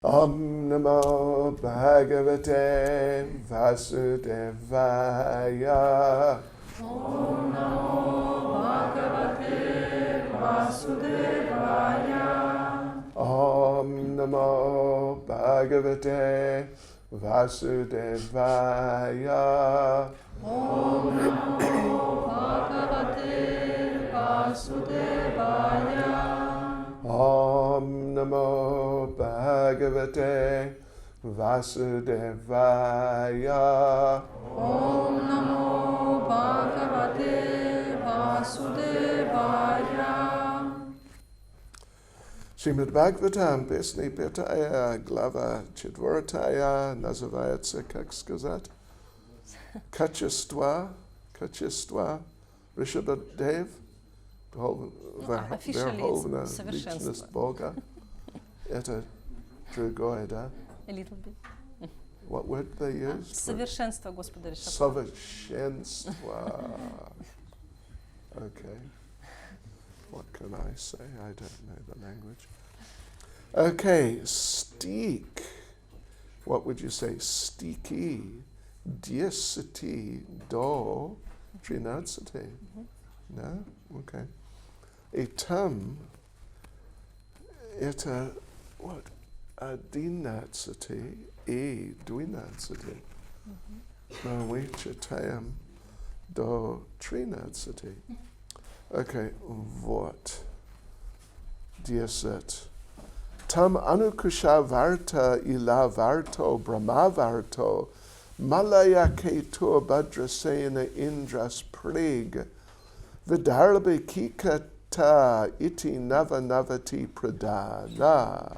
Om Namo Bhagavate Vasudevaya. Om Namo Bhagavate Vasudevaya. Om Namo Bhagavate Vasudevaya. Om Namo Bhagavate Vasudevaya. Om Namo Bhagavate Vasudevaya. Om Namo Bhagavate Vasudevaya. Srimad Bhagavatam, Pesni Petaya, Glava Chidvarataya, называется, как сказать? Качество, Rishabhadev, Верховная личность Бога. Это другое, да? A little bit. What word they used? Совершенство Господа Ришабха. Совершенство. Okay. What can I say? I don't know the language. Okay, steak. What would you say? Stiki, 10 до 13. No? Okay. Там это what? 11 и 12. Но мы читаем до 13. Okay, вот. 10. Tam anukusha varta ila varto brahma varto malaya ketur badrasena indras prig vidarbe kikata iti navanavati pradana.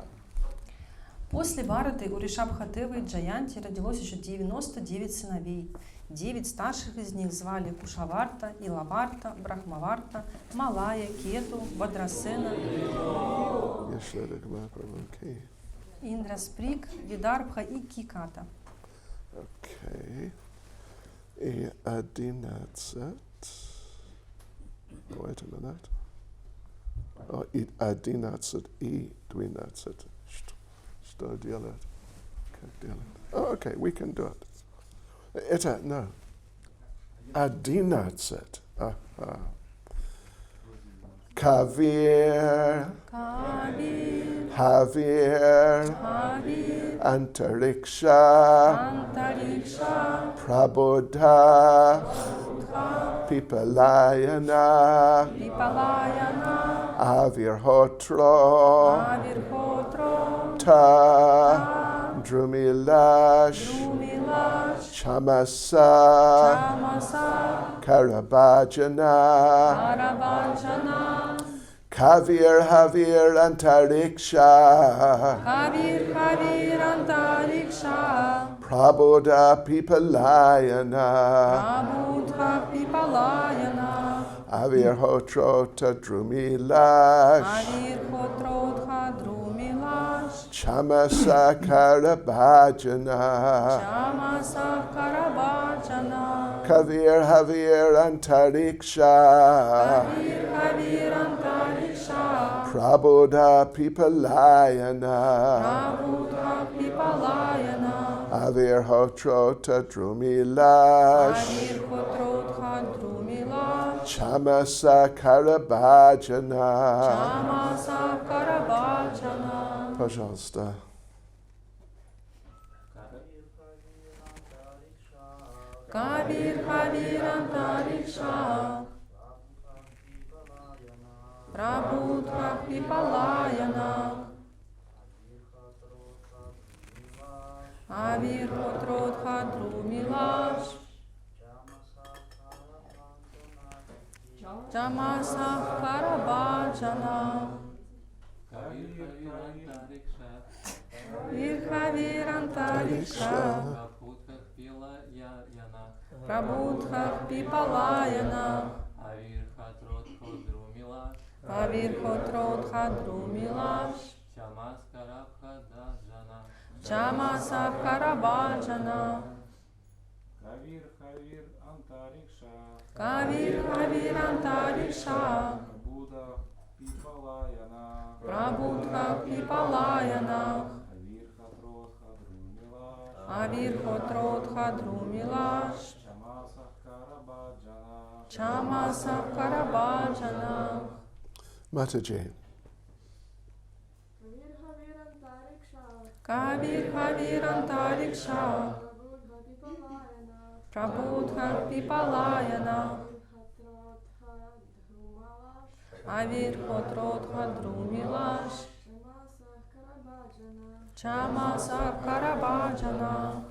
После Бхараты у Ришабхадевы и Джаянти родилось еще 99 сыновей. 9 старших из них звали Кушаварта, Илаварта, Брахмаварта, Малая, Кету, Бадрасена, Индрасприк, Видарбха и Киката. Okay. И 11. Wait a minute. Oh, 11 и 12. Что делать? Как делать? Oh, okay, we can do it. Это, no. 11. Kavir, Havir, Antariksha, Prabodha, Pipalayana, Avirhotro, Ta, Drumilash, Chamasa, Karabhajana, Kavir, Havir, Antariksha, Prabodha, Pipalayana, Avirhotro, Tadrumilash, Chamasa, Karabhajana, Kavir, Havir, Antariksha, Prabodha, Pipalayana, Avirhotro, Tadrumilash, Chamasa, Karabhajana. Пожалуйста. Кавир Хавир Антарикша, Прабхутха Пипалаяна, Авирхотродха Друмилаш, Джамаса Карабаджана, Вирхавир Антарикша, Прабхутха Пипалаяна, Авирхотродха Друмилаш, Чамаса Карабаджана, Кавир Хавир Антарикша, Прабхутха Пипалаяна, Avirhotrotha Drumilash, Chamasa Karabhajana, Mataji. Kavir Havirantariksha, Prabudha Pipalayana, Avirhotrotha Drumilash, Chamasa Karabhajana.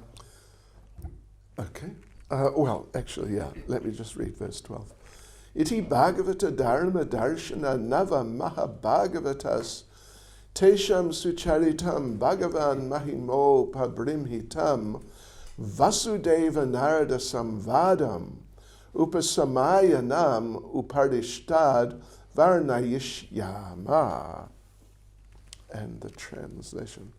Okay. Well, actually, yeah. Let me just read verse 12. Iti Bhagavata Dharma Darshana Nava Mahabhagavatas Tesham Sucharitam Bhagavan Mahimo Pabrimhitam Vasudeva Narada Samvadam Upasamayanam Upardishtad Varnayishyama. And the translation.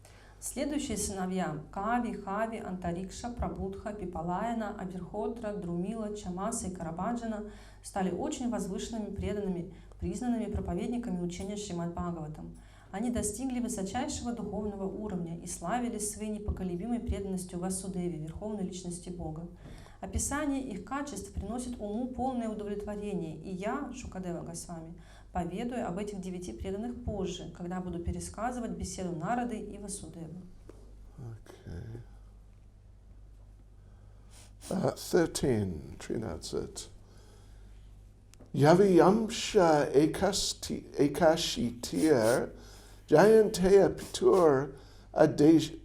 Следующие сыновья Кави, Хави, Антарикша, Прабудха, Пипалаяна, Абирхотра, Друмила, Чамаса и Карабаджана стали очень возвышенными, преданными, признанными проповедниками учения Шримад Бхагаватам. Они достигли высочайшего духовного уровня и славились своей непоколебимой преданностью Васудеве, Верховной Личности Бога. Описание их качеств приносит уму полное удовлетворение, и я, Шукадева Госвами, поведаю об этих 9 преданных позже, когда буду пересказывать беседу Нарады и Васудевы. Okay. 13, Trinatsat. Yaviyamsha ekashitir jayanteya pitur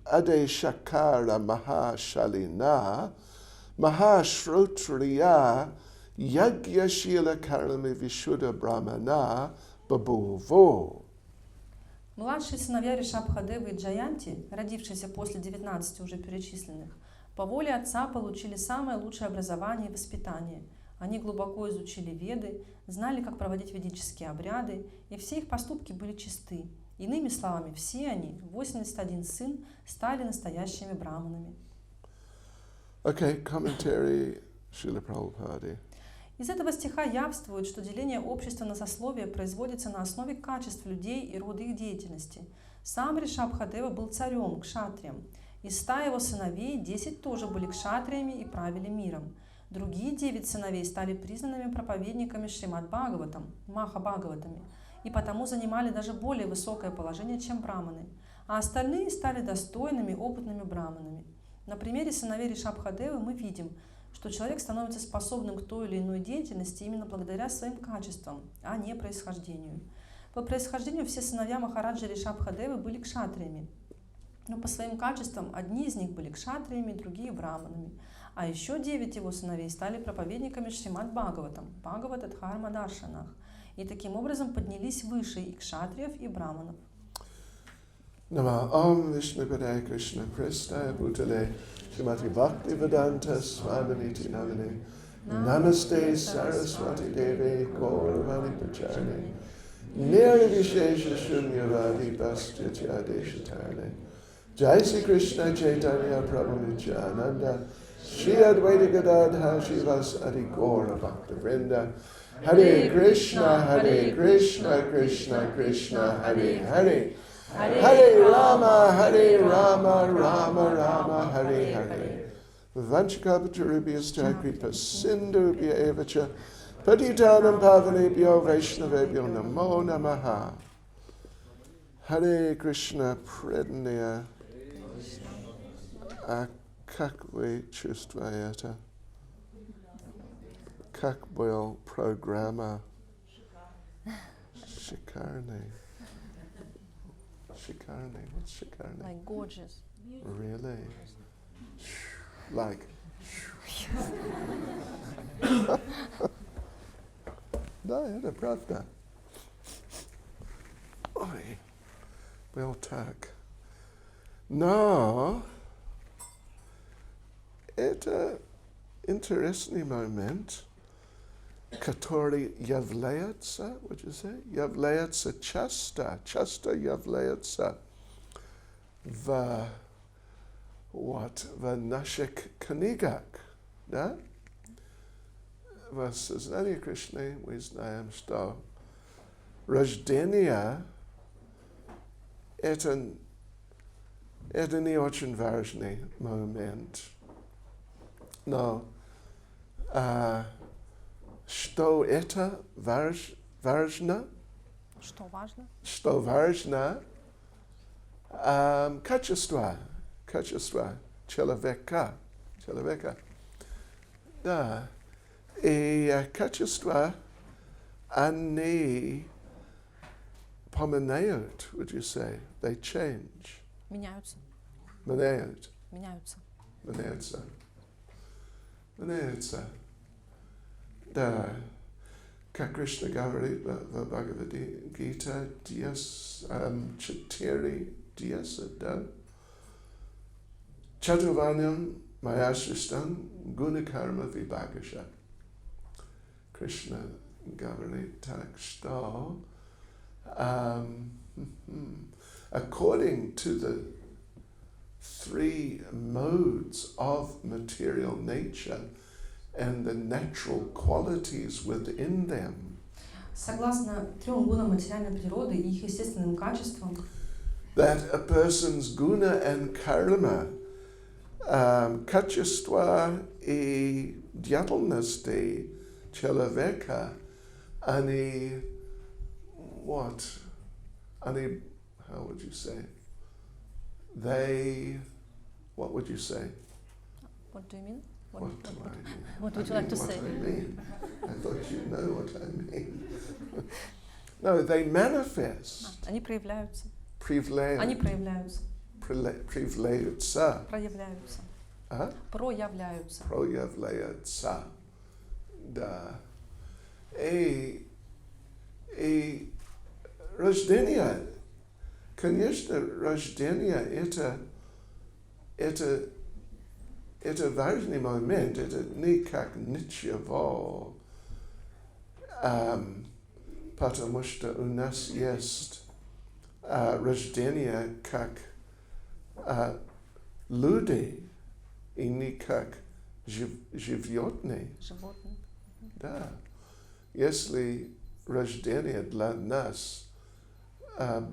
adeshakara mahashalina mahashrotriya Yagya Shila Karami Vishuddha Brahmana Babhuvo. Младшие сыновья Ришабхадевы и Джаянти, родившиеся после 19 уже перечисленных, по воле отца получили самое лучшее образование и воспитание. Они глубоко изучили Веды, знали, как проводить ведические обряды, и все их поступки были чисты. Иными словами, все они, 81 сын, стали настоящими браманами. Okay, commentary Srila Prabhupada. Из этого стиха явствует, что деление общества на сословия производится на основе качеств людей и рода их деятельности. Сам Ришабхадева был царем, кшатрием. Из 100 его сыновей 10 тоже были кшатриями и правили миром. Другие 9 сыновей стали признанными проповедниками Шримад Бхагаватам, Маха Бхагаватами, и потому занимали даже более высокое положение, чем браманы. А остальные стали достойными, опытными браманами. На примере сыновей Ришабхадевы мы видим, что человек становится способным к той или иной деятельности именно благодаря своим качествам, а не происхождению. По происхождению все сыновья Махараджа Ришабхадевы были кшатриями, но по своим качествам одни из них были кшатриями, другие браманами. А еще 9 его сыновей стали проповедниками Шримад Бхагаватам, Бхагавата Дхарма Даршанах, и таким образом поднялись выше и кшатриев, и браманов. Nama Om Vishnu Padaya Krishna Prestaya Bhutale Srimati Bhakti Vedanta Swaminiti Namane Namaste Saraswati Devi Gauravani Pacharane Nirvishesha Shunyavadi Bhastya Deshatarane Jai Sri Krishna Chaitanya Prabhu Nityananda Shri Advaita Gadadha Shivas Adi Gaura Bhakta Vrinda Hare Krishna Krishna Krishna Hare Hare Hare Rama, Rama Rama, Hare Hare. Vanchakapacharibhyascha kripa sindhubhya evacha patitanam pavanebhyo vaishnavebhyo namo namaha. Hare Krishna предания, а как вы чувствуете? Как был программа? Шикарный. Shikarne, what's Shikarne? Like gorgeous. Really? Like. Да, это правда. Ой, был так. Но это интересный момент, который является, what you say? Является часто является в наших книгах, да? В сознании Кришны мы знаем, что рождение это это не очень важный момент. Но что это важно? Что важно? Что важно? Качество человека. Да. И качества, они поменяют, would you say? They change. Меняются. Меняют. Меняются. Меняются. Да. Как Кришна говорит в Бхагавад-гита 4:10, да? Chaturvanyam mayasristam gunakarma vibhagasha. Krishna говорит так, что according to the three modes of material nature and the natural qualities within them, Согласно трем гунам материальной природы и их естественным качествам, that a person's guna and karma, качества и деятельности человека, они, они, how would you say? What would you say? what do you mean? What do I mean? What would you like to say? What I mean. I thought you know what I mean. No, they manifest. Они проявляются. Проявляются. Они проявляются. Проявляются. Проявляются. А? Проявляются. Проявляются. Да. И рождение, конечно, рождение это важный момент, это никак ничего, потому что у нас есть рождение как люди и не как животные. Животные. Да. Если рождение для нас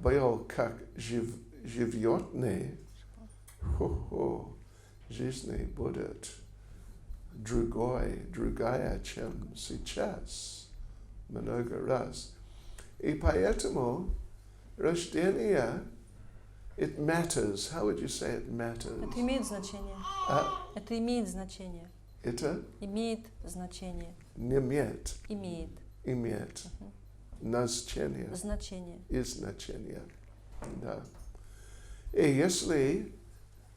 было как животные, жизнь будет другая, чем сейчас, много раз. И поэтому рождение, it matters. How would you say it matters? Это имеет значение. Это имеет значение. Это Имеет значение. не имеет. Имеет. Значение. Значение. И значение. Да. И если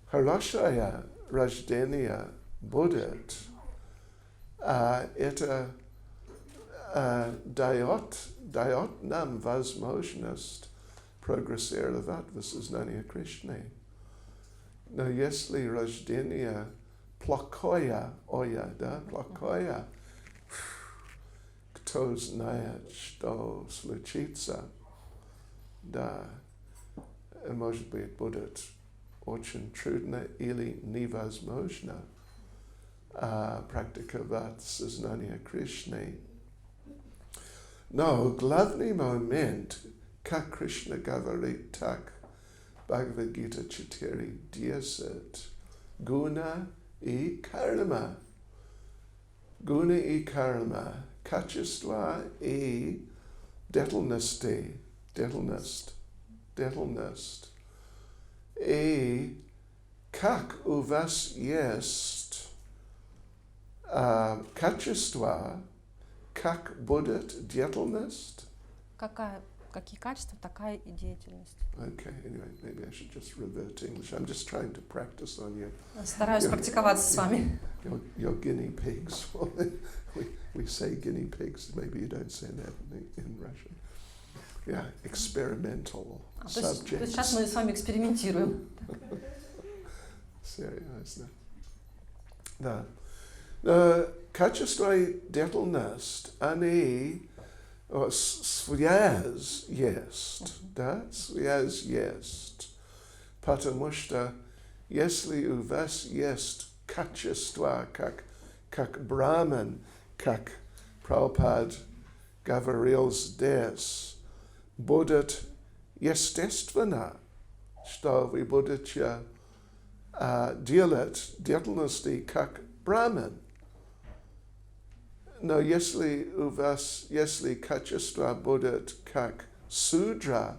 хорошее рождение будет, это дает нам возможность прогрессировать в сознании Кришны. Но если рождение плохое, плохое, кто знает, что случится, да, может быть, будет очень трудно или невозможно практиковать сознание Кришны. Но главный момент, как Кришна говорит так, Бхагавад-гита 4:10, гуна и карма. Гуна и карма, качество и деятельность. И как у вас есть качество, как будет деятельность? Какие качества, такая и деятельность. Okay, anyway, maybe I should just revert to English. I'm just trying to practice on you. Стараюсь практиковаться с вами. Your guinea pigs. we say guinea pigs. Maybe you don't say that in Russian. Yeah, experimental subjects. То есть сейчас мы с вами экспериментируем. Серьезно. Да. Качество и деятельность, они связь есть, да? Связь есть. Потому что если у вас есть качество, как Брахман, как Прабхупад говорил здесь, будет естественно что вы будете делать деятельности как браман. Но если у вас, если качество будет как судра,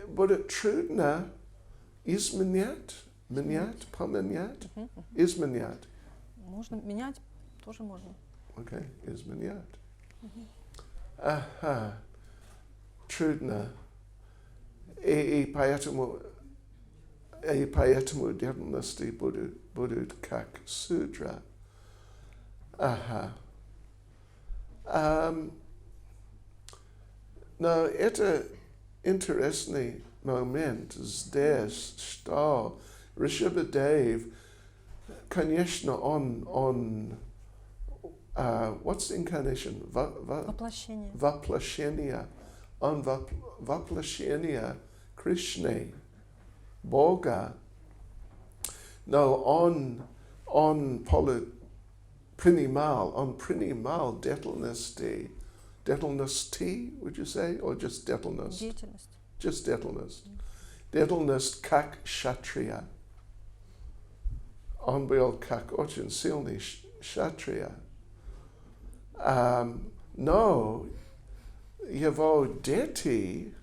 будет трудно поменять, изменять. Можно менять, тоже можно. Окей, изменять. Ага, трудно. И поэтому деятельности будут как судра. Ага. Но это интересный момент здесь, что Rishabhadev, конечно, он what's the incarnation? Воплощение. Воплощение. Он воплощение Кришны, Бога. Но он принимал деятельности, would you say, or just деятельность? Деятельность. Just деятельность. Деятельность как шатрия. Он был как очень сильный шатрия. Но его дети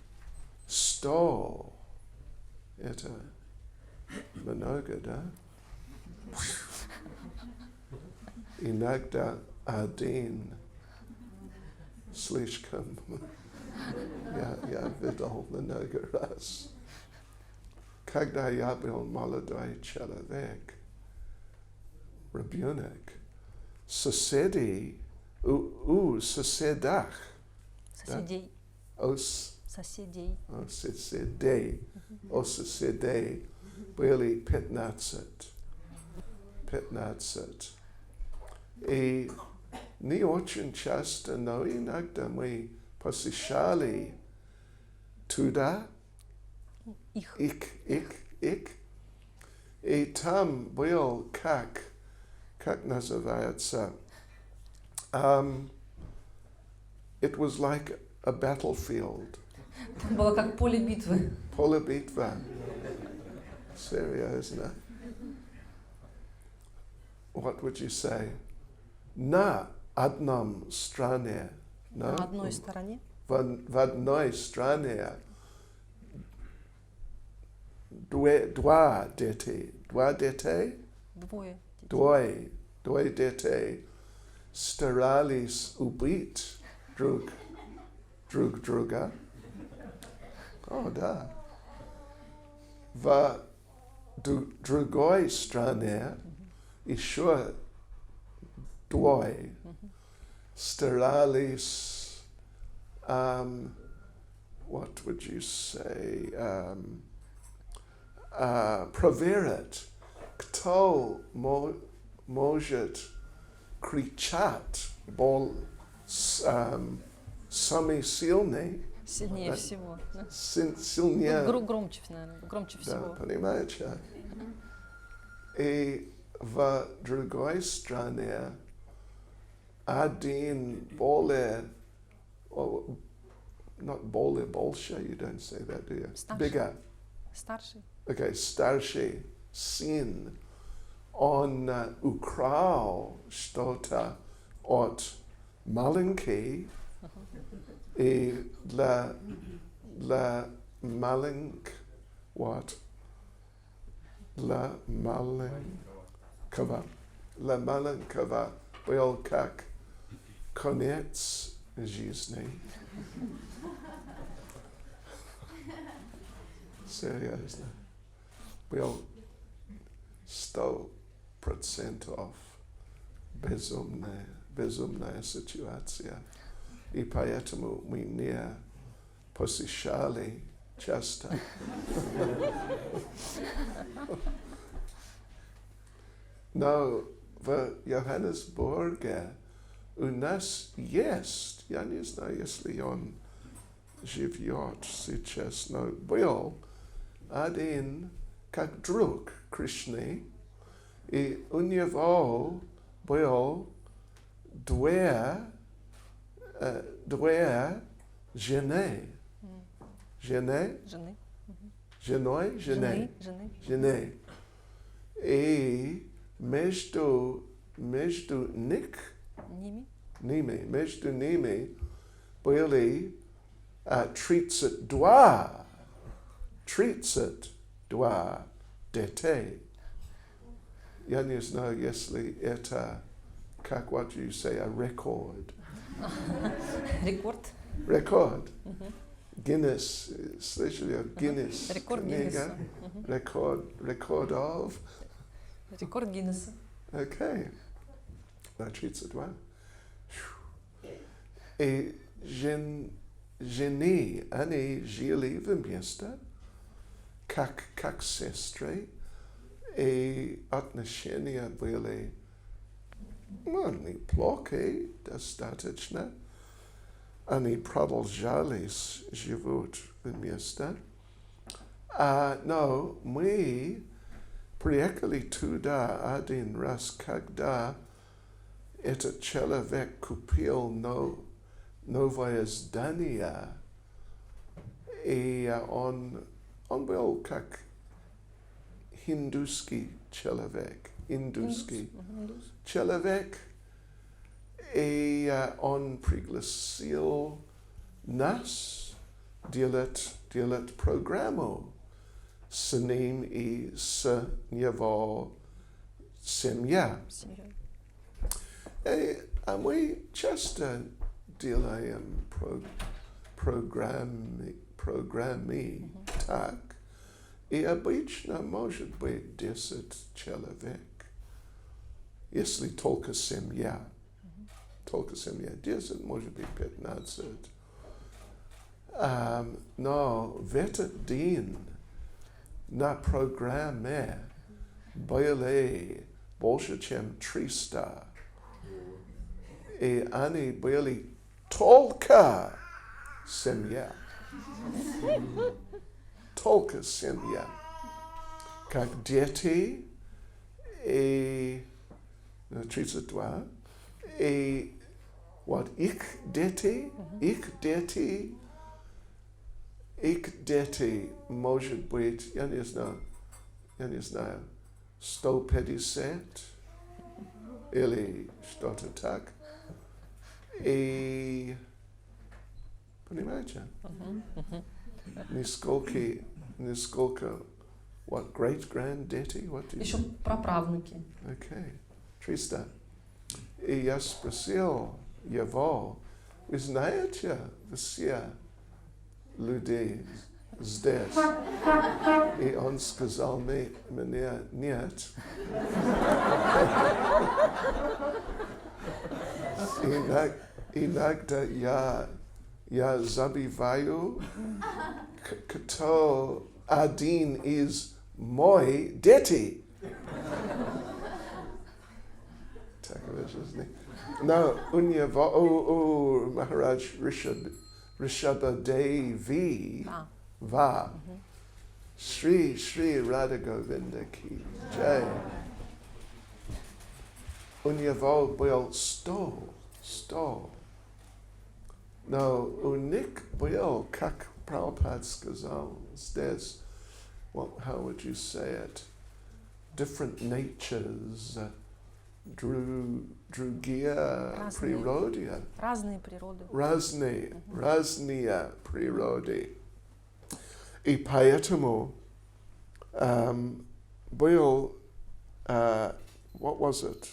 100. Это много, да? Иногда один слишком. Я видел много раз. Когда я был молодой человек, ребенок, соседей, у соседах, Соседей. Соседей. У соседей были 15. И не очень часто, но иногда мы посещали туда, их. И там был как называется, it was like a battlefield. Там было как поле битвы. Поле битва. Серьезно. What would you say? На одном стране. На одной стороне. В одной стране два детей. Двое детей старались убить друг друга. О, да. В другой стране еще двое старались, what would you say, проверить, кто может кричать, самый сильный. Сильнее всего. Да? Сильнее. Громче, наверное. Громче всего. Да, понимаете? И в другой стране один более, not более, больше, you don't say that, do you? Bigger. Старший. Okay, старший сын, он украл что-то от маленький, и для маленького был как конец жизни. Серьезно. Был 100% безумная ситуация. И поэтому мы не посещали часто. Но в Йоханнесбурге у нас есть, я не знаю, если он живет сейчас, но был один как друг Кришны, и у него был две жены. Женой? Женой. Жены. И между них, Ними. между ними были 32 детей. Я не знаю, если это, как what you say, a record. Рекорд. Рекорд. Гиннес, слышали о Гиннес? Рекорд книга? Гиннесса. Record of? Рекорд Гиннесса. Okay. 32. И жени, они жили вместе, как сестры, и отношения были, неплохие, достаточно. Они продолжались, живут вместе. Но мы приехали туда один раз, когда этот человек купил новое здание, и он был как индусский человек, человек, и он пригласил нас делать программу с ним и с его семьей. А мы часто делаем программы так, и обычно может быть 10 человек, если только семья. Только семья 10, может быть 15. Но в этот день на программе были больше, чем 300. И они были только семья. Только семья. Как дети и 32. И их дети, может быть, я не знаю, 150 или что-то так. И понимаете? Нисколько, what, great-grand дети? Еще праправнуки. Okay, 300. И я спросил его, вы знаете все людей здесь? И он сказал мне нет. Иногда я забиваю, кто один из моих детей. Такова жизнь. Но у него, Махарадж Rishabha Devi, Shri Radha Govinda Ki Jai. У него был стол. Но у них был, как Prabhupada сказал, здесь, how would you say it? Different natures, другие природы. Разные природы. Разные природы. И поэтому был, what was it?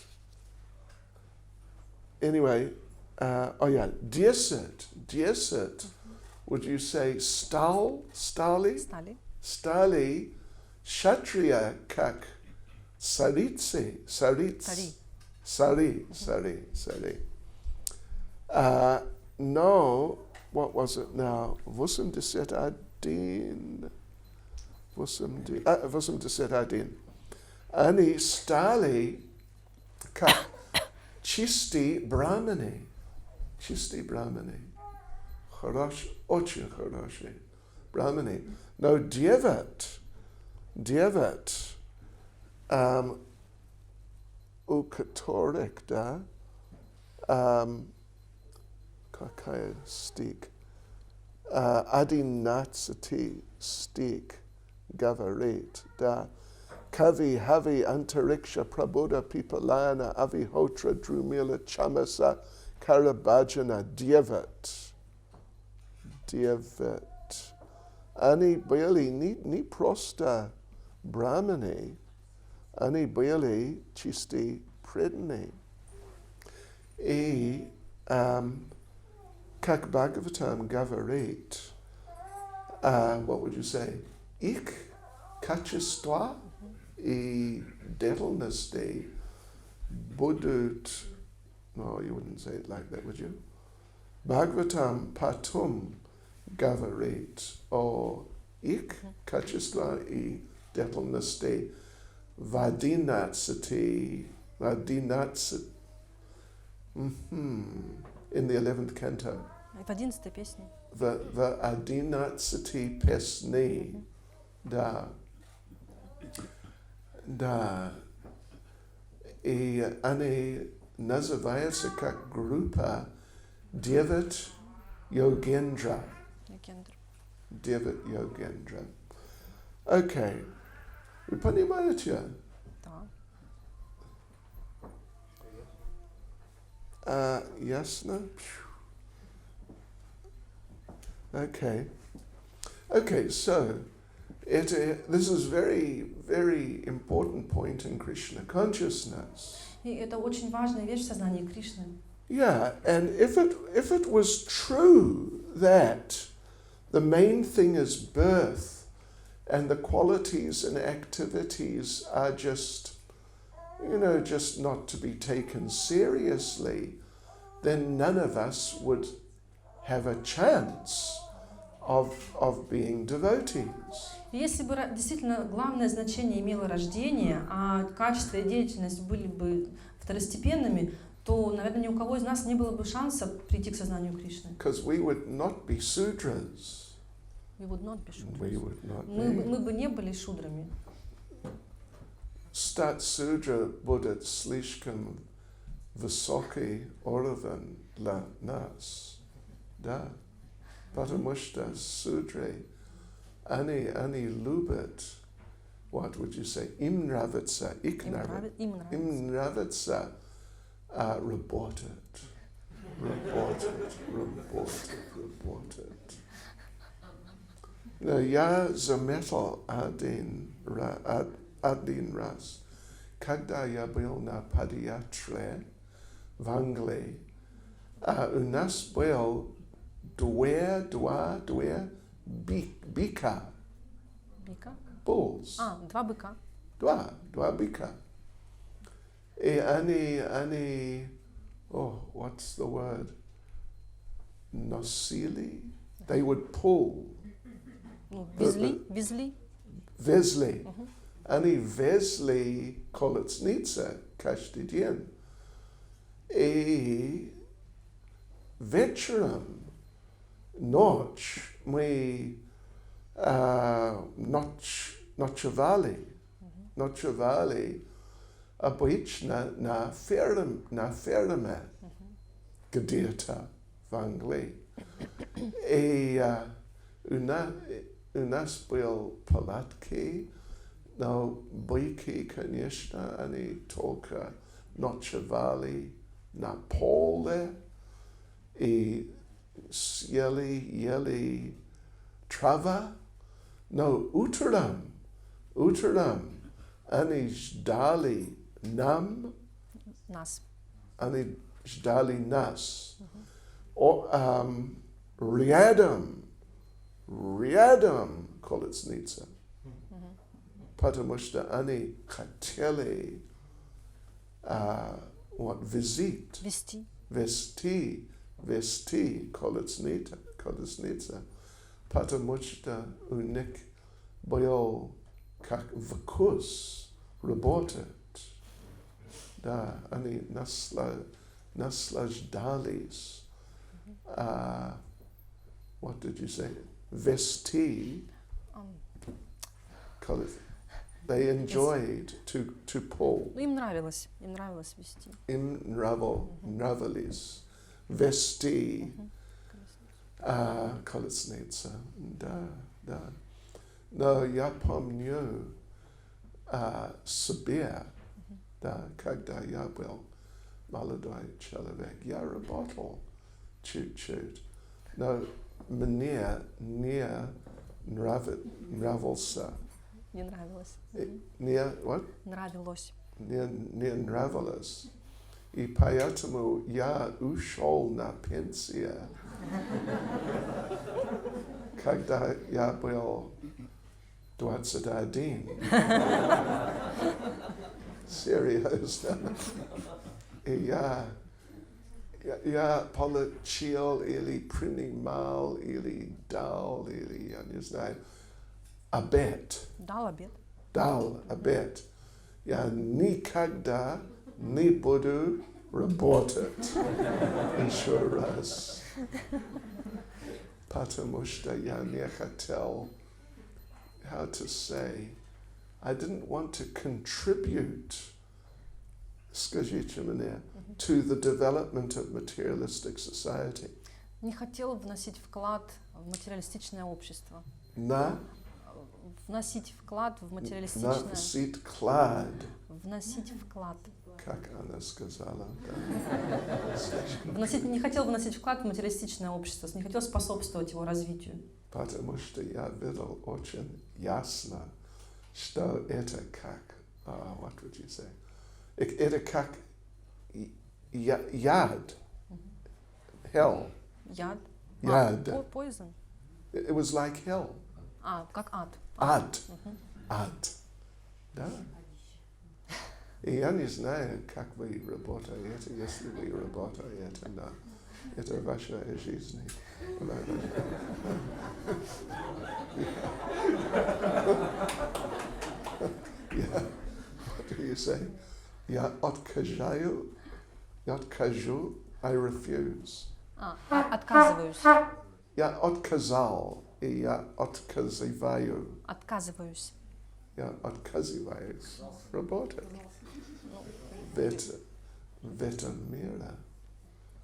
Anyway, 10, would you say stali, kshatriya как Sari. No, what was it now? 81. Они стали как чистые брахманы. Очень хорошие брахманы. Но 9 у которых, да, какая стих? 11 стих Gavarit, da. Kavi Havi Antariksha Prabodha Pipalayana Avihotra Drumila Chamasa Karabhajana Dievat. Dievat. Ani Baili ni prosta Brahmane, Ani Baili Chisti Predne. Kak Bhagavatam Gavarit. What would you say? Ik Kachistva I Detelnasti Budut. No, you wouldn't say it like that, would you? Bhagavatam Patum Gavarit. Or Ik Kachistva I Detelnasti Vadinatsati. Vadinatsati. In the 11th canto. В 11-й песне. The Adinatsati Pesni. Da. И они называются как группа Девят Yogendra. Девят Yogendra. Okay. Вы понимаете? Да. Ясно? Okay. Okay, so this is very, very important point in Krishna consciousness. И это очень важная вещь в сознании Кришны. Yeah, and if it was true that the main thing is birth and the qualities and activities are just not to be taken seriously, then none of us would have a chance of being devotees. Если бы действительно главное значение имело рождение, а качество и деятельность были бы второстепенными, то, наверное, ни у кого из нас не было бы шанса прийти к сознанию Кришны. Because we would not be Sudras. We would not be Shudras. We would not Мы бы не были шудрами. Stat Sudra Buddhat Slishkam Visoki Oravan La Nas. Da. Patamushta Sudre. Ani Lubit. What would you say? Imravitsa. Imravitsa. Reported. Now, ya zametal adin ras. Kagda ya bilna padiatre vangle. Unas bel duer bika. Бика? Bulls. Два быка. Dwa bika. Ani, what's the word? Nosili? They would pull. Везли. Vesli. Ani vesli koletsnitsa kashtidien. Vecheram noch nochavali abich na ferme gadirta vangli. Unas bil palatki no boiki kanishna ani tolka nochavali na pole yeli trava no uteram ani jdali nam Нас. ani jdali nas or riadam koletsnitsa patamushta ani katele what visit vesti koletsnitsa patamushta unik boyol kak vakus reported da ani naslaj dalis what did you say? Vesti. They enjoyed to pull. Им нравилось вести. Nravalis. Vesti. Kolesnitsa. Da. Но я помню себе, да, когда я был молодой человек, я работал чуть-чуть, но мне не нравился. Не нравилось. What? Нравилось. Не нравилось. И поэтому я ушел на пенсию, когда я был 21. Серьезно. И я получил или принимал, или дал, или, я не знаю, обет. Дал обед. Дал обет. Я никогда не буду работать еще раз. Потому что я не хотел, how to say, I didn't want to contribute, скажите мне, to the development of materialistic society. Не хотел вносить вклад в материалистичное общество. Вносить вклад в материалистичное... Вносить вклад. Вносить вклад. Как она сказала, да. Не хотел вносить вклад в материалистичное общество, не хотел способствовать его развитию. Потому что я видел очень ясно, что это как, what would you say? Это как яд. Hell. Яд? Яд. Poison. It was like hell. Как ад. Ад. Ад. Да. И я не знаю, как вы работаете, если вы работаете на это ваша жизнь. What do you say? Я откажу, I refuse. Отказываюсь. Я отказал, и я отказываю. Отказываюсь. Я отказываюсь работать. В этом мире.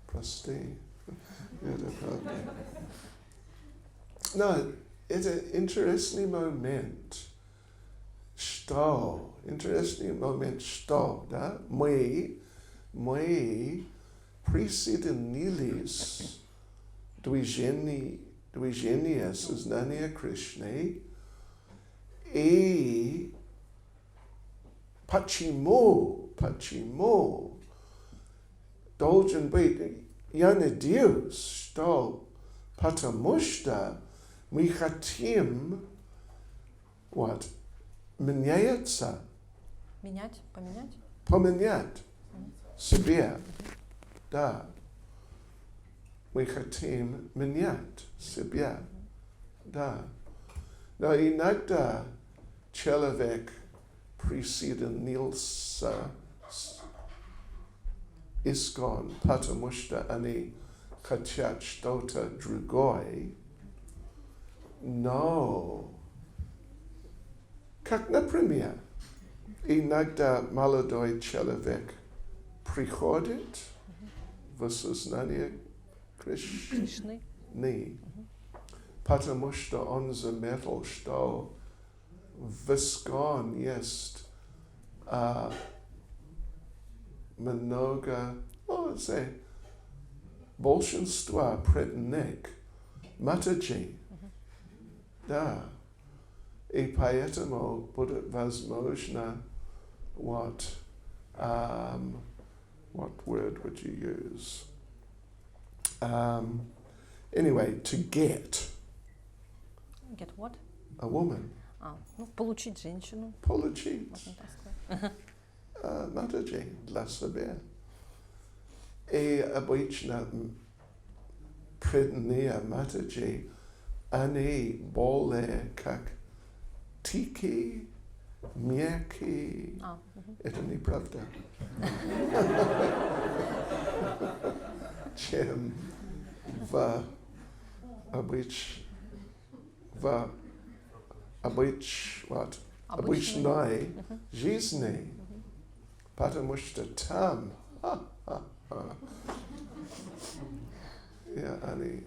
Прости. Это правда. Но это интересный момент, что, да, мы присоединились движение сознания Кришны, и почему должен быть, я надеюсь, что потому что мы хотим меняться. Поменять себе. Да. Мы хотим менять себя. Да. Но иногда человек присоединился с ISKCON, потому что они хотят что-то другое, но, как, например, иногда молодой человек приходит в сознание Кришны, потому что он заметил, что в ISKCON есть много, большинство преданных Матаджи. Да. И поэтому будет возможно, what word would you use? Anyway, to get. Get what? A woman. Получить женщину. Получить. Матаджи для себя. И обычно преданные Матаджи, они более как тихие, мягкие. Это неправда. Чем в обычной жизни. Потому что там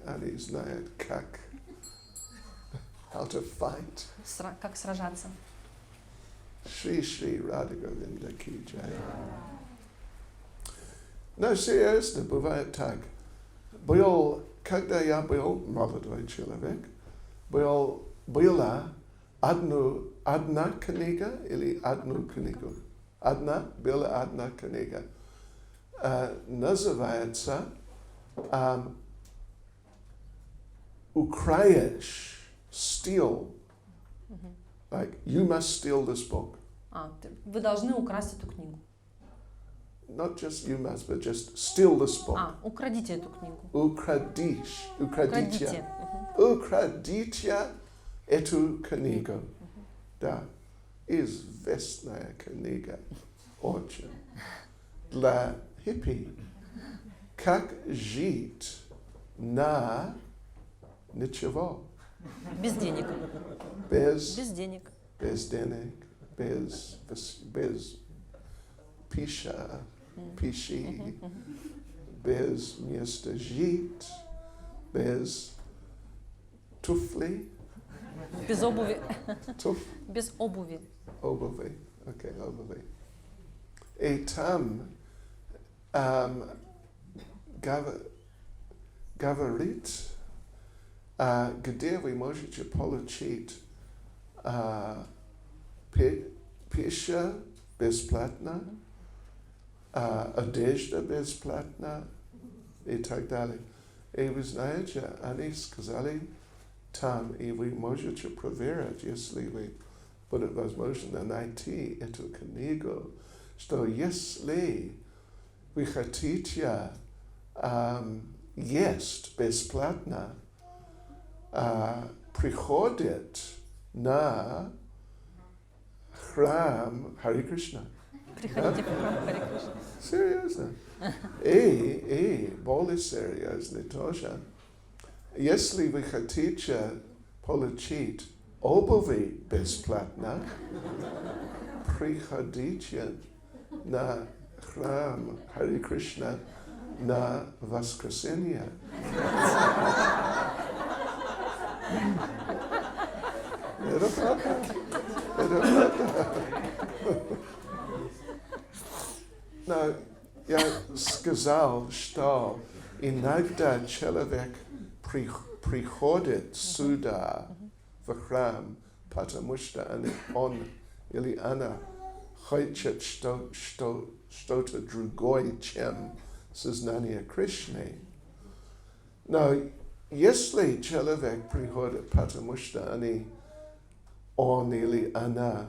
они знают, как how to fight. Как сражаться. Shri Shri Radha Govinda Ki Jai. No, серьезно, бывает так. Когда я был молодой человек, была одна книга или одну книгу? Была одна книга. Называется «Украешь, steal». Like, you must steal this book. Вы должны украсть эту книгу. Not just you must, but just steal this book. Украдите эту книгу. Украдите эту книгу. Да, известная книга. Очень. Для хиппи. Как жить на ничего. Без денег. Без денег. Без денег. Без пищи. Без места жить. Без туфли. Без обуви. Без обуви. Обуви. Окей, обуви. И там говорит, где вы можете получить пища бесплатно, одежда бесплатно и так далее. И вы знаете, они сказали там, и вы можете проверить, если вы будет возможно найти эту книгу, что если вы хотите есть бесплатно, приходит на храм Хари Кришна. Приходите в храм Хари Кришна. Серьезно. И более серьезно тоже. Если вы хотите получить обуви бесплатно, приходите на храм Хари Кришна на воскресенье. Это правда. Это правда. Но я сказал, что иногда человек приходит сюда, в храм, потому что он или она хочет что-то другое, чем сознание Кришны. Но если человек приходит, потому что он или она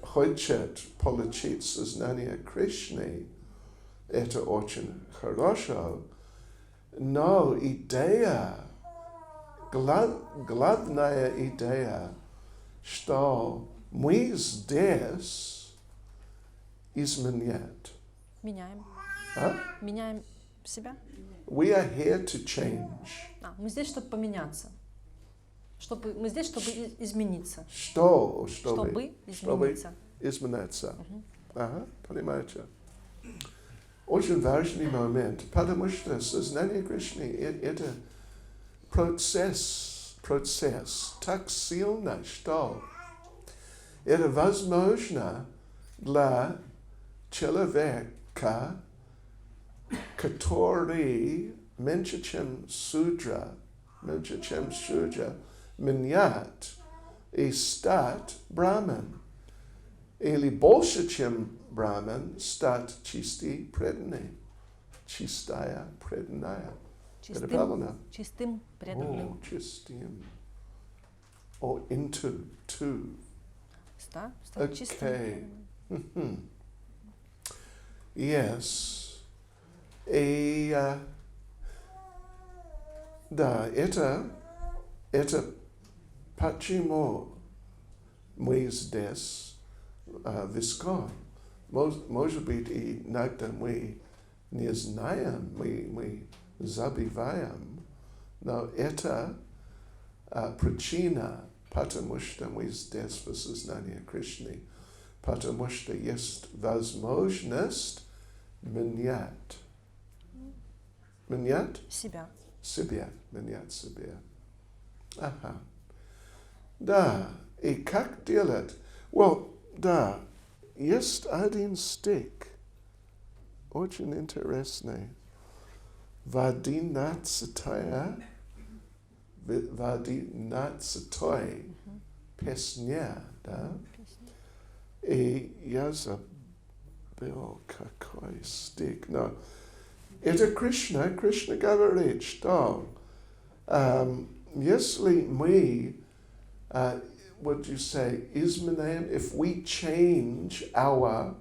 хочет получить сознание Кришны, это очень хорошо, но идея, главная идея, что мы здесь изменять. Меняем. Меняем себя. We are here to change. Мы здесь, чтобы поменяться. Мы здесь, чтобы измениться. Чтобы измениться. Измениться. Понимаете? Очень важный момент, потому что сознание Кришны – это процесс так сильно, что это возможно для человека, который меньше, чем судра, менять и стать браман. Или больше, чем браман, стать чистый преданный. Чистая преданная. Это правильно? Чистым преданным. Чистым. Into. Стать чистым. Yes. И да, это почему мы здесь в ISKCON. Может быть, иногда мы не знаем, мы забиваем, но это причина, потому что мы здесь в сознании Кришны, потому что есть возможность менять Себя. менять себя. Ага. Да, и как делать? Well, да, есть один стих, очень интересный. В 11-й песне, да? И я забыл, какой стих. Но это Кришна говорит, что если мы, what do you say, изменяем, if we change our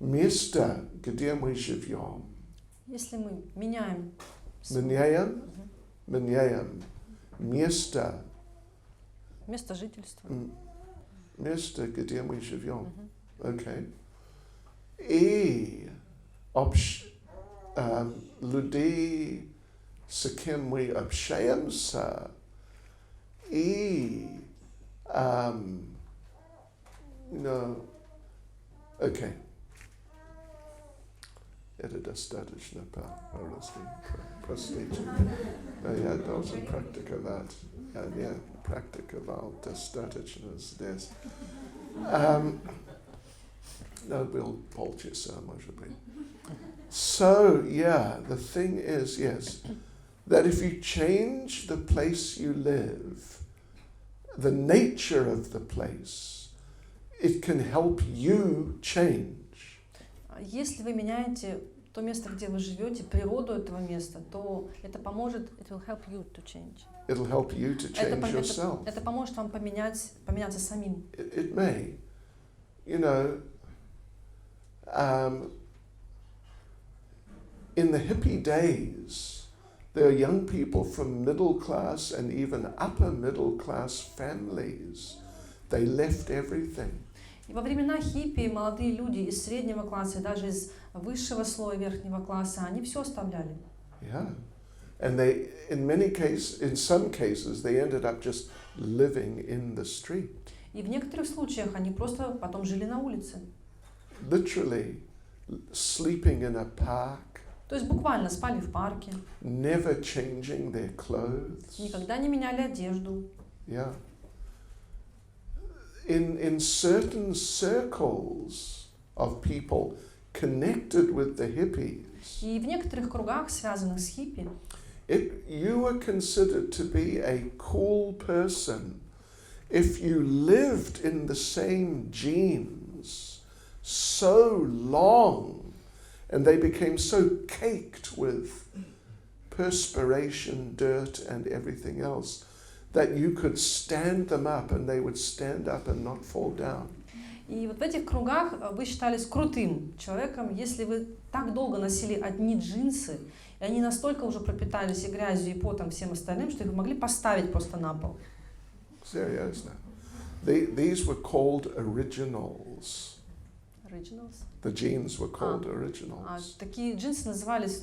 место, где мы живем, Если мы меняем меняем место, место жительства, место, где мы живем, okay? И людей, с кем мы общаемся, и okay. Это достаточно по-русски. Простите. Но я должен практиковать. Я не практиковал достаточно здесь. No, был полчаса, может быть. So, yeah, the thing is, yes, that if you change the place you live, the nature of the place, it can help you change. Если вы меняете то место, где вы живете, природу этого места, то это поможет, it will help you to change. It'll help you to change yourself. Это поможет вам поменяться самим. It may. You know, in the hippie days, there are young people from middle class and even upper middle class families. They left everything. И во времена хиппи молодые люди из среднего класса, и даже из высшего слоя верхнего класса, они все оставляли. Yeah. And they, in some cases, they ended up just living in the street. И в некоторых случаях они просто потом жили на улице. Literally sleeping in a park. То есть буквально спали в парке. Never changing their clothes. Никогда не меняли одежду. Yeah. In certain circles of people connected with the hippies, И в некоторых кругах, связанных с хиппи, you were considered to be a cool person if you lived in the same jeans so long and they became so caked with perspiration, dirt and everything else that you could stand them up and they would stand up and not fall down. И вот в этих кругах вы считались крутым человеком, если вы так долго носили одни джинсы, и они настолько уже пропитались и грязью, и потом, всем остальным, что их могли поставить просто на пол. Seriously. These were called originals. Originals? The jeans were called originals. Такие джинсы назывались,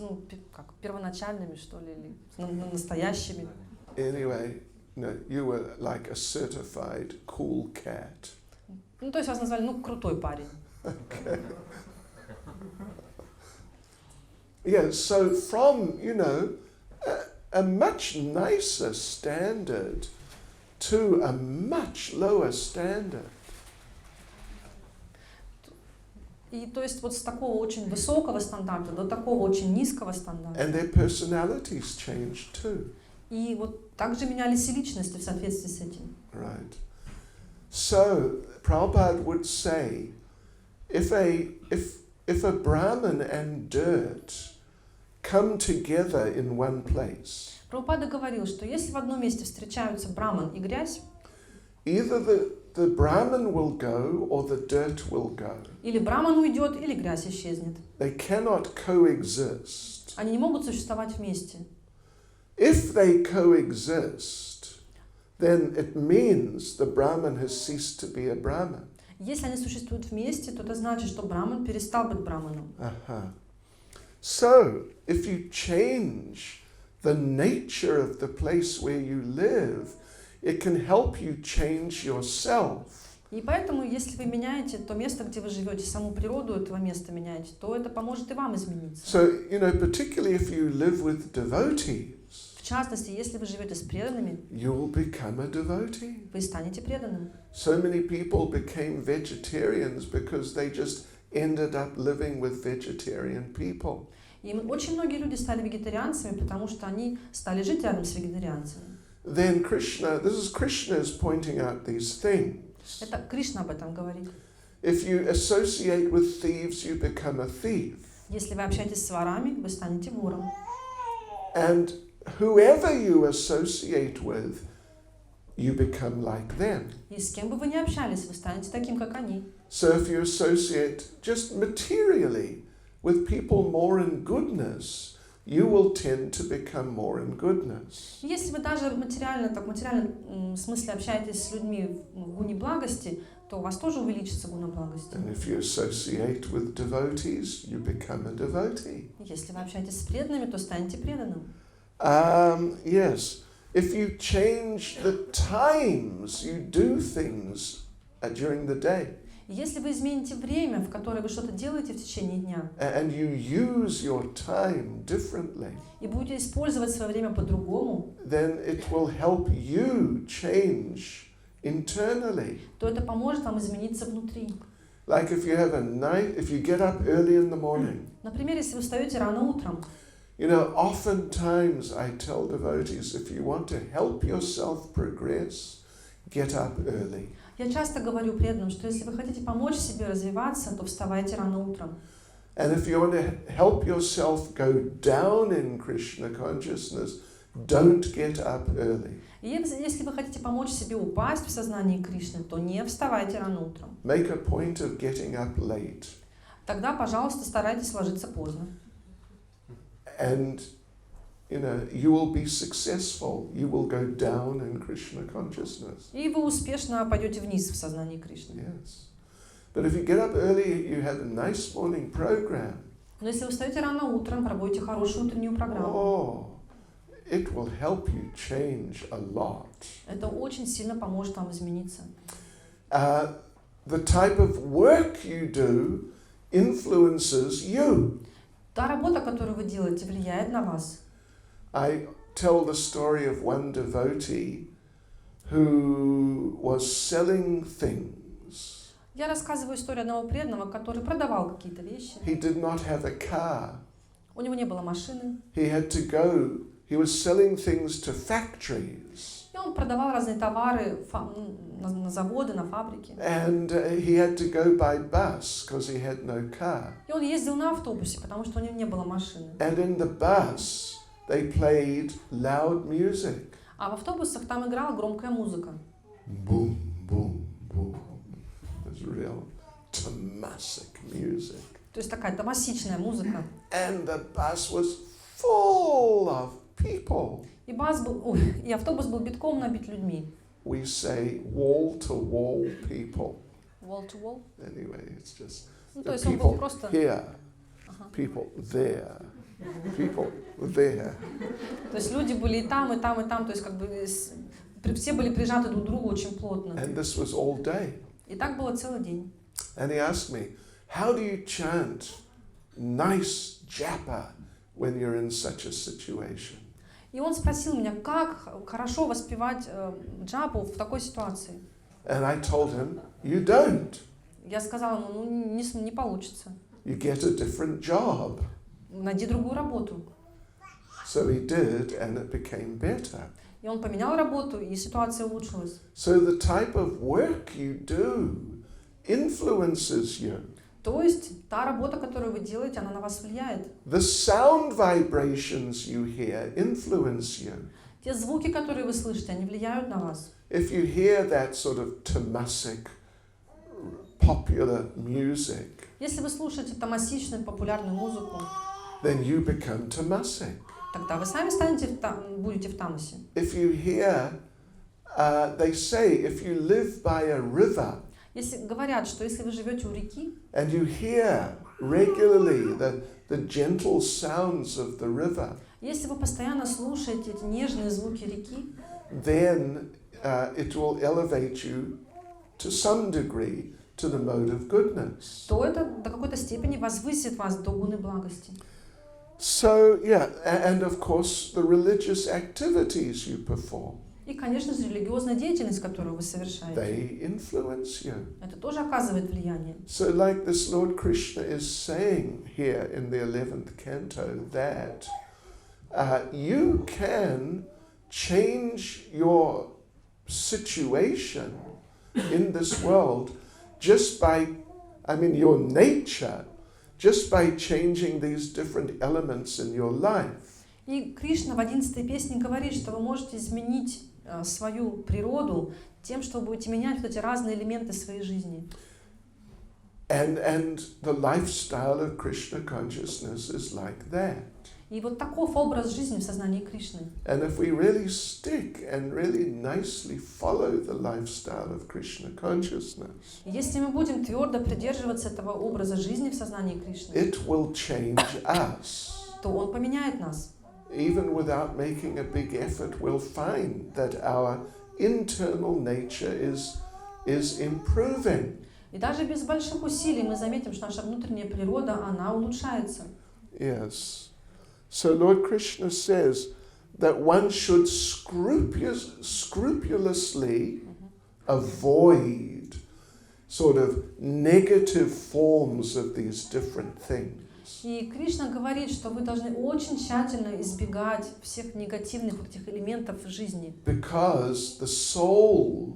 как первоначальными, что ли, или настоящими. Anyway, no, you were like a certified cool cat. То есть вас назвали, крутой парень. Okay. Yeah, so from, a much nicer standard to a much lower standard. И то есть вот с такого очень высокого стандарта до такого очень низкого стандарта. And their personalities changed too. И вот также менялись и личности в соответствии с этим. Right. So Prabhupada would say, if a Brahmin and dirt come together in one place, Прабхупада говорил, что если в одном месте встречаются браман и грязь, either the Brahmin will go or the dirt will go. Или браман уйдет, или грязь исчезнет. They cannot coexist. Они не могут существовать вместе. If they coexist, then it means the Brahmin has ceased to be a Brahmin. Если они существуют вместе, то это значит, что браман перестал быть браманом. So, if you change the nature of the place where you live, it can help you change yourself. И поэтому, если вы меняете то место, где вы живете, саму природу этого места меняете, то это поможет и вам измениться. So, particularly if you live with devotees, В В частности, если вы живете с преданными, you will become a devotee. вы станете преданным. So many people became vegetarians because they just ended up living with vegetarian people. И очень многие люди стали вегетарианцами, потому что они стали жить рядом с вегетарианцами. Then Krishna is pointing out these things. Это Кришна об этом говорит. If you associate with thieves, you become a thief. Если вы общаетесь с ворами, вы станете вором. And whoever you associate with, you become like them. И с кем бы вы ни общались, вы станете таким, как они. So if you associate just materially with people more in goodness, you will tend to become more in goodness. Если вы даже в материальном смысле общаетесь с людьми в гуне благости, то у вас тоже увеличится гуна благости. And if you associate with devotees, you become a devotee. Если вы общаетесь с преданными, то станете преданным. Yes. If you change the times you do things during the day, Если вы измените время, в которое вы что-то делаете в течение дня, and you use your time differently, и будете использовать свое время по-другому, then it will help you change internally. то это поможет вам измениться внутри. Like if you get up early in the morning, Например, если вы встаете рано утром, you know, oftentimes I tell devotees, if you want to help yourself progress, get up early. я часто говорю преданным, что если вы хотите помочь себе развиваться, то вставайте рано утром. And if you want to help yourself go down in Krishna consciousness, don't get up early. И если вы хотите помочь себе упасть в сознании Кришны, то не вставайте рано утром. Make a point of getting up late. Тогда, пожалуйста, старайтесь ложиться поздно. And, you know, you will be successful. You will go down in Krishna consciousness. И вы успешно пойдете вниз в сознании Кришны. Yes. But if you get up early, you have a nice morning program. Но если вы встаете рано утром, проводите хорошую утреннюю программу, It will help you change a lot. это очень сильно поможет вам измениться. The type of work you do influences you. Та работа, которую вы делаете, влияет на вас. I tell the story of one devotee who was selling things. Я рассказываю историю одного преданного, который продавал какие-то вещи. He did not have a car. У него не было машины. He was selling things to factories. И он продавал разные товары на заводы, на фабрики. And he had to go by bus because he had no car. И он ездил на автобусе, потому что у него не было машины. And in the bus, they played loud music. А в автобусах там играла громкая музыка. Boom, boom, boom. It was real tamasic music. То есть такая тамасичная музыка. And the bus was full of people. И автобус был битком набит людьми. We say wall-to-wall people. Wall to wall. Anyway, it's just Ну, the то есть он был people просто... here, Ага. people there, people there. То есть люди были и там, и там, и там. То есть как бы все были прижаты друг к другу очень плотно. And this was all day. И так было целый день. And he asked me, how do you chant nice japa when you're in such a situation? И он спросил меня, как хорошо воспевать джапу в такой ситуации. And I told him, you don't. Я сказала ему, не получится. You get a different job. Найди другую работу. So he did, and it became better. И он поменял работу, и ситуация улучшилась. So the type of work you do influences you. То есть та работа, которую вы делаете, она на вас влияет. The sound vibrations you hear influence you. Те звуки, которые вы слышите, они влияют на вас. If you hear that sort of tamasic, popular music, Если вы слушаете тамасичную, популярную музыку, then you become tamasic. тогда вы сами будете в тамасе. If you hear, they say, if you live by a river, Если говорят, что если вы живете у реки, and you hear regularly the gentle sounds of the river, если вы постоянно слушаете эти нежные звуки реки, then it will elevate you to some degree to the mode of goodness. то это до какой-то степени возвысит вас до гуны благости. So, yeah, and of course the religious activities you perform, И, конечно же, религиозная деятельность, которую вы совершаете, they influence you. это тоже оказывает влияние. So, like this Lord Krishna is saying here in the 11th canto, that you can change your situation in this world just by, your nature, just by changing these different elements in your life. И Кришна в 11-й песне говорит, что вы можете изменить свою природу тем, что вы будете менять вот эти разные элементы своей жизни. And the lifestyle of Krishna consciousness is like that. И вот таков образ жизни в сознании Кришны. And if we really stick and really nicely follow the lifestyle of Krishna consciousness, И если мы будем твердо придерживаться этого образа жизни в сознании Кришны, it will change us. то Он поменяет нас. Even without making a big effort, we'll find that our internal nature is improving. И даже без больших усилий мы заметим, что наша внутренняя природа, она улучшается. Yes. So Lord Krishna says that one should scrupulously avoid sort of negative forms of these different things. И Кришна говорит, что вы должны очень тщательно избегать всех негативных этих элементов жизни. Because the soul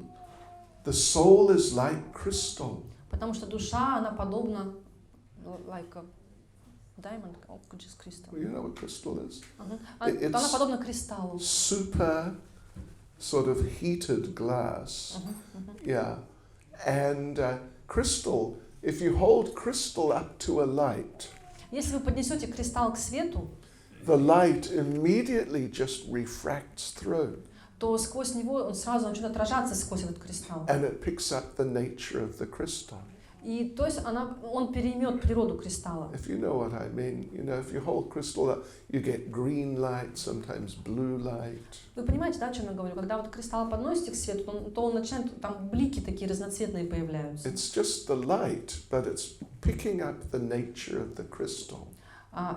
is like crystal. Потому что душа, она подобна, like a diamond, just crystal. You know what crystal is? Она подобна кристаллу. Super sort of heated glass. Yeah. And crystal, if you hold crystal up to a light, Если вы поднесете кристалл к свету, the light immediately just refracts through. то сквозь него он сразу начнет отражаться сквозь этот кристалл. And it picks up the nature of the crystal. И то есть он переймет природу кристалла. If you know what I mean, if you hold crystal up, you get green light, sometimes blue light. Вы понимаете, да, о чем я говорю? Когда вот кристалл подносите к свету, то он начинает, там блики такие разноцветные появляются. It's just the light, but it's picking up the nature of the crystal.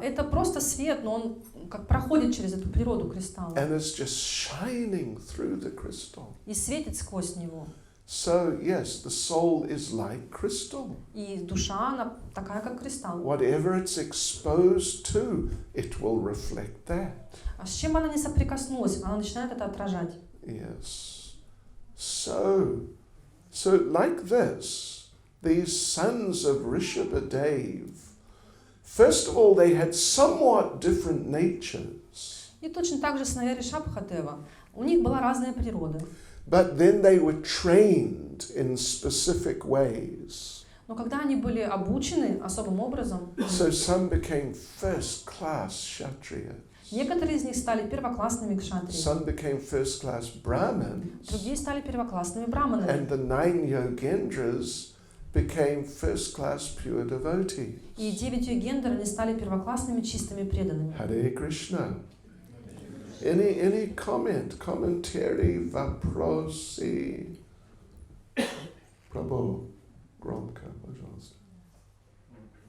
Это просто свет, но он как проходит через эту природу кристалла. And it's just shining through the crystal. И светит сквозь него. So, yes, the soul is like crystal. И душа, она такая, как кристалл. Whatever it's exposed to, it will reflect that. А с чем она не соприкоснулась, она начинает это отражать. Yes. So like this, these sons of Rishabhadev, first of all, they had somewhat different natures. И точно так же сыновья Ришабхадева. У них была разная природа. But then they were trained in specific ways. Но когда они были обучены особым образом, So some became first-class Kshatriyas. некоторые из них стали первоклассными кшатриями, Some became first-class Brahmins. другие стали первоклассными браманами. And the 9 Yogendras became first-class pure devotees. И 9 йогендр, они стали первоклассными чистыми преданными. Hare Krishna. Any commentary, вопросы? Prabhu, громко, пожалуйста.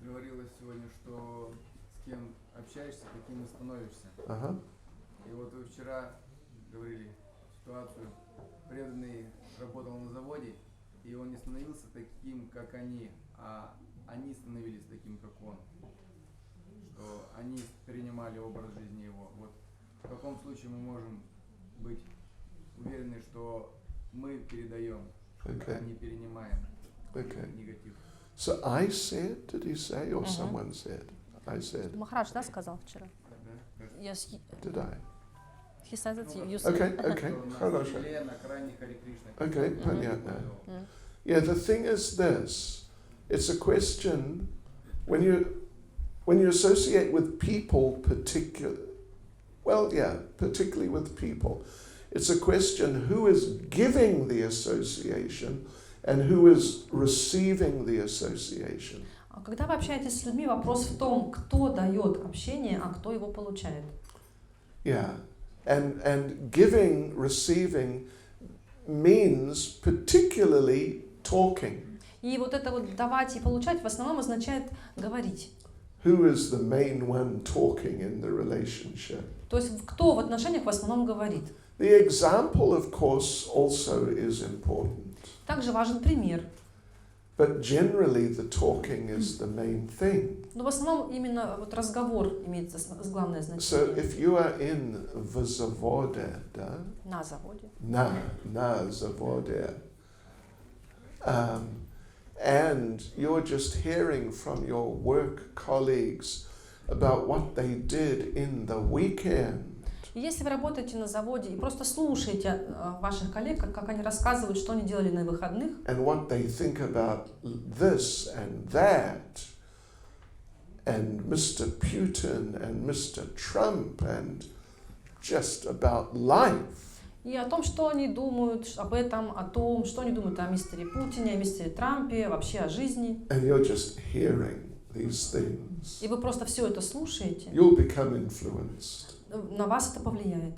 Говорилось сегодня, что с кем общаешься, каким и становишься. Ага. И вот вы вчера говорили ситуацию, преданный работал на заводе, и он не становился таким, как они, а они становились таким, как он. Что они перенимали образ жизни его. Вот в каком случае мы можем быть уверены, что мы передаем, а не перенимаем негатив? So I said, did he say, or someone said? I said. Махарадж, да, сказал вчера? Yes, Did I? he said that you said. Okay, хорошо. На крайне Харе Кришна. Okay, понятно. Yeah, the thing is this. It's a question, when you associate with people particularly with people, it's a question who is giving the association and who is receiving the association. А когда вы общаетесь с людьми, вопрос в том, кто дает общение, а кто его получает. Yeah, and giving, receiving means particularly talking. И вот это вот давать и получать в основном означает говорить. Who is the main one talking in the relationship? То есть кто в отношениях в основном говорит? The example, of course, also is important. Также важен пример. But generally, the talking is the main thing. Но в основном именно вот разговор имеет главное So значение if you are in в заводе, да? на заводе. На заводе, and you're just hearing from your work colleagues about what they did in the weekend. И если вы работаете на заводе и просто слушаете ваших коллег, как они рассказывают, что они делали на выходных, And what they think about this and that, and Mr. Putin and Mr. Trump, and just about life. и о том, что они думают об этом, о том, что они думают о мистере Путине, о мистере Трампе, вообще о жизни. And you're just hearing these things. И вы просто все это слушаете, You'll become influenced. на вас это повлияет.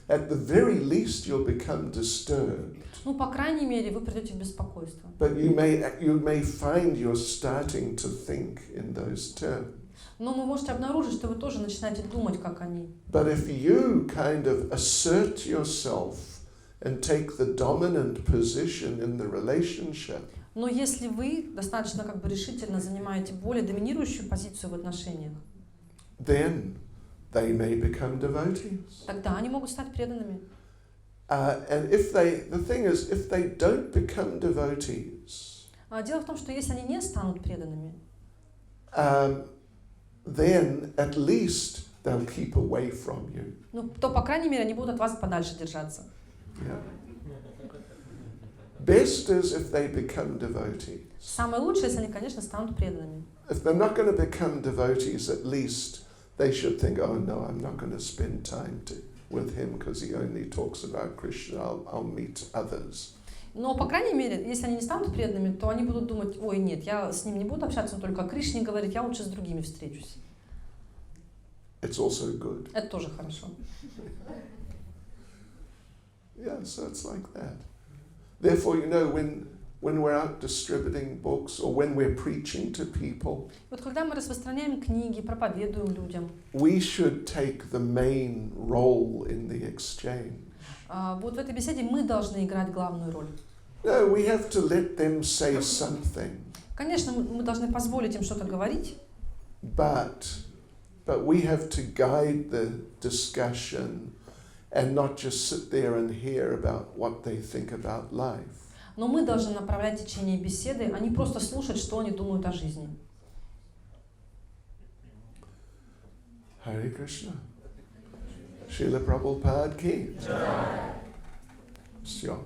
At the very least, you'll become disturbed. Ну, по крайней мере, вы придете в беспокойство. But you may find you're starting to think in those terms. Но вы можете обнаружить, что вы тоже начинаете думать, как они. But if you kind of assert yourself and take the dominant position in the relationship, Но если вы достаточно как бы решительно занимаете более доминирующую позицию в отношениях, then they may become devotees. тогда они могут стать преданными. And the thing is, if they don't become devotees, Дело в том, что если они не станут преданными, then at least they'll keep away from you. ну, то, по крайней мере, они будут от вас подальше держаться. Yeah. Best is if they become devotees. Самое лучшее, если они, конечно, станут преданными. If they're not going to become devotees, at least they should think, oh no, I'm not going to spend time with him because he only talks about Krishna. I'll meet others. Но, по крайней мере, если они не станут преданными, то они будут думать, ой, нет, я с ним не буду общаться, он только о Кришне говорит, я лучше с другими встречусь. It's also good. Это тоже хорошо. Yeah, so it's like that. Therefore, you know, when we're out distributing books or when we're preaching to people, Вот когда мы распространяем книги, проповедуем людям, we should take the main role in the exchange. вот в этой беседе мы должны играть главную роль. No, we have to let them say something. Конечно, мы должны позволить им что-то говорить, But we have to guide the discussion and not just sit there and hear about what they think about life. но мы должны направлять течение беседы, а не просто слушать, что они думают о жизни. Hare Krishna. Srila Prabhupada ki. Sure.